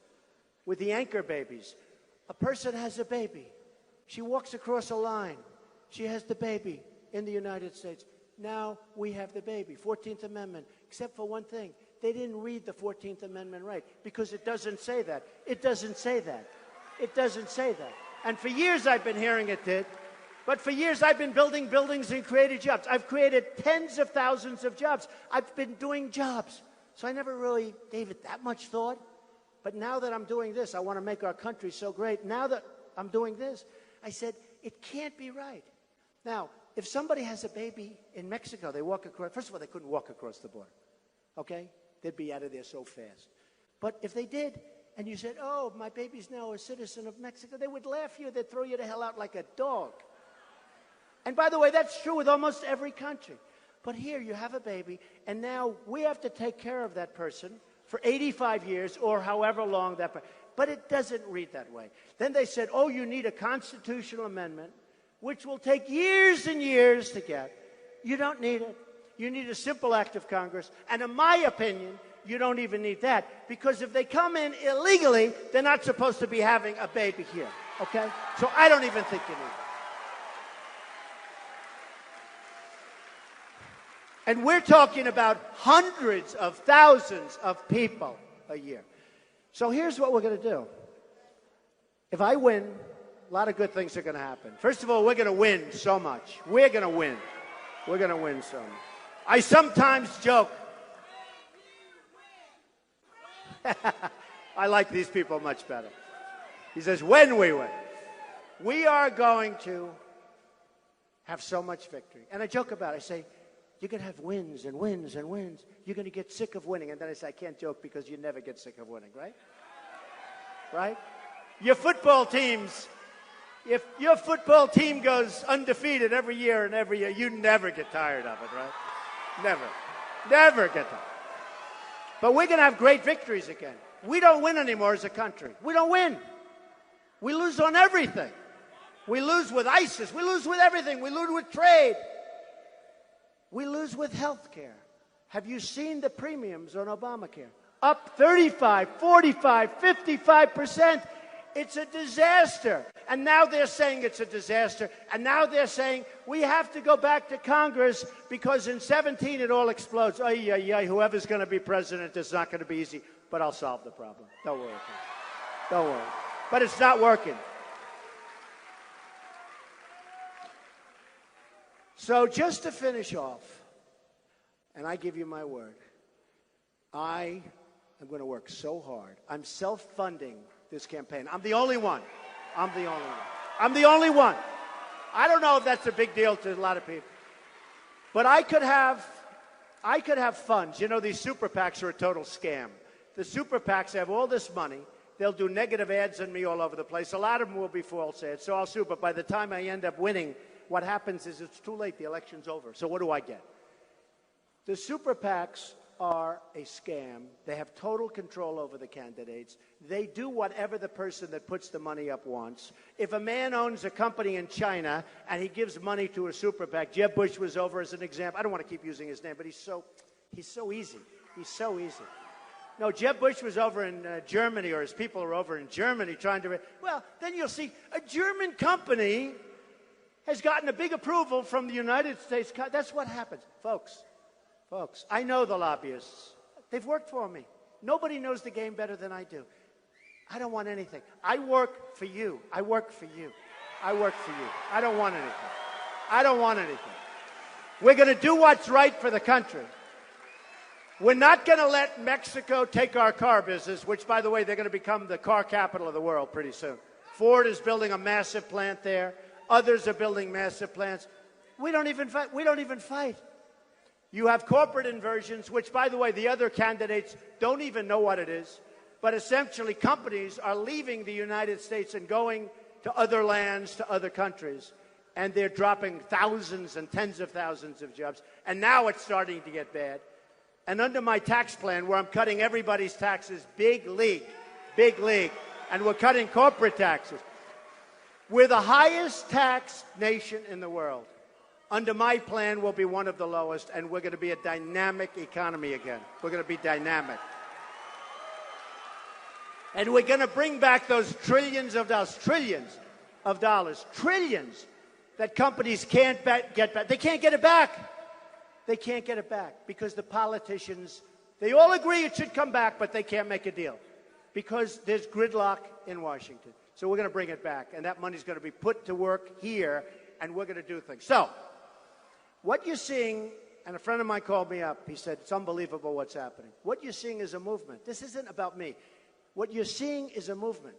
We're the anchor babies. A person has a baby. She walks across a line. She has the baby in the United States. Now we have the baby. 14th Amendment. Except for one thing. They didn't read the 14th Amendment right because it doesn't say that. It doesn't say that. It doesn't say that. And for years I've been hearing it did. But for years I've been building buildings and created jobs. I've created tens of thousands of jobs. I've been doing jobs. So I never really gave it that much thought. But now that I'm doing this, I want to make our country so great. Now that I'm doing this, I said, it can't be right. Now, if somebody has a baby in Mexico, they walk across. First of all, they couldn't walk across the border. Okay? They'd be out of there so fast. But if they did, and you said, oh, my baby's now a citizen of Mexico, they would laugh at you. They'd throw you the hell out like a dog. And by the way, that's true with almost every country. But here you have a baby, and now we have to take care of that person for 85 years or however long that person. But it doesn't read that way. Then they said, oh, you need a constitutional amendment, which will take years and years to get. You don't need it. You need a simple act of Congress. And in my opinion, you don't even need that, because if they come in illegally, they're not supposed to be having a baby here, okay? So I don't even think you need it. And we're talking about hundreds of thousands of people a year. So here's what we're going to do. If I win, a lot of good things are going to happen. First of all, we're going to win so much. We're going to win. We're going to win so much. I sometimes joke. I like these people much better. He says, when we win, we are going to have so much victory. And I joke about it. I say, you're going to have wins and wins and wins. You're going to get sick of winning. And then I say, I can't joke because you never get sick of winning, right? Right? Your football teams, if your football team goes undefeated every year, you never get tired of it, right? Never. Never get tired. But we're going to have great victories again. We don't win anymore as a country. We don't win. We lose on everything. We lose with ISIS. We lose with everything. We lose with trade. We lose with health care. Have you seen the premiums on Obamacare? Up 35, 45, 55%. It's a disaster. And now they're saying it's a disaster. And now they're saying we have to go back to Congress because in 17 it all explodes. Whoever's going to be president, it's not going to be easy. But I'll solve the problem. Don't worry. Don't worry. But it's not working. So just to finish off, and I give you my word, I am going to work so hard. I'm self-funding this campaign. I'm the only one. I'm the only one. I'm the only one. I don't know if that's a big deal to a lot of people. But I could have funds. You know, these super PACs are a total scam. The super PACs have all this money. They'll do negative ads on me all over the place. A lot of them will be false ads, so I'll sue. But by the time I end up winning, what happens is it's too late. The election's over. So what do I get? The super PACs are a scam. They have total control over the candidates. They do whatever the person that puts the money up wants. If a man owns a company in China and he gives money to a super PAC, Jeb Bush was over as an example. I don't want to keep using his name, but he's so easy. He's so easy. No, Jeb Bush was over in Germany, or his people are over in Germany trying to... Well, then you'll see a German company has gotten a big approval from the United States. That's what happens. Folks, I know the lobbyists. They've worked for me. Nobody knows the game better than I do. I don't want anything. I work for you. I work for you. I work for you. I don't want anything. I don't want anything. We're going to do what's right for the country. We're not going to let Mexico take our car business, which, by the way, they're going to become the car capital of the world pretty soon. Ford is building a massive plant there. Others are building massive plants. We don't even fight. We don't even fight. You have corporate inversions, which, by the way, the other candidates don't even know what it is. But essentially, companies are leaving the United States and going to other lands, to other countries. And they're dropping thousands and tens of thousands of jobs. And now it's starting to get bad. And under my tax plan, where I'm cutting everybody's taxes, big league, and we're cutting corporate taxes. We're the highest tax nation in the world. Under my plan, we'll be one of the lowest, and we're going to be a dynamic economy again. We're going to be dynamic. And we're going to bring back those trillions of dollars, trillions that companies can't get back. They can't get it back. They can't get it back because the politicians, they all agree it should come back, but they can't make a deal because there's gridlock in Washington. So we're going to bring it back, and that money's going to be put to work here, and we're going to do things. So what you're seeing, and a friend of mine called me up. He said, it's unbelievable what's happening. What you're seeing is a movement. This isn't about me. What you're seeing is a movement.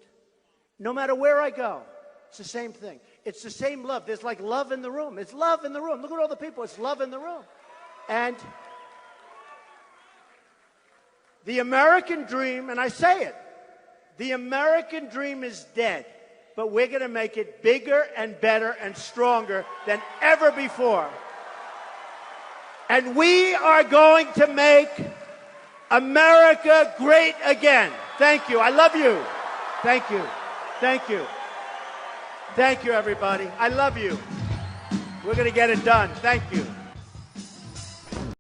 No matter where I go, it's the same thing. It's the same love. There's like love in the room. It's love in the room. Look at all the people. It's love in the room. And the American dream, and I say it, the American dream is dead, but we're going to make it bigger and better and stronger than ever before. And we are going to make America great again. Thank you. I love you. Thank you. Thank you. Thank you, everybody. I love you. We're going to get it done. Thank you.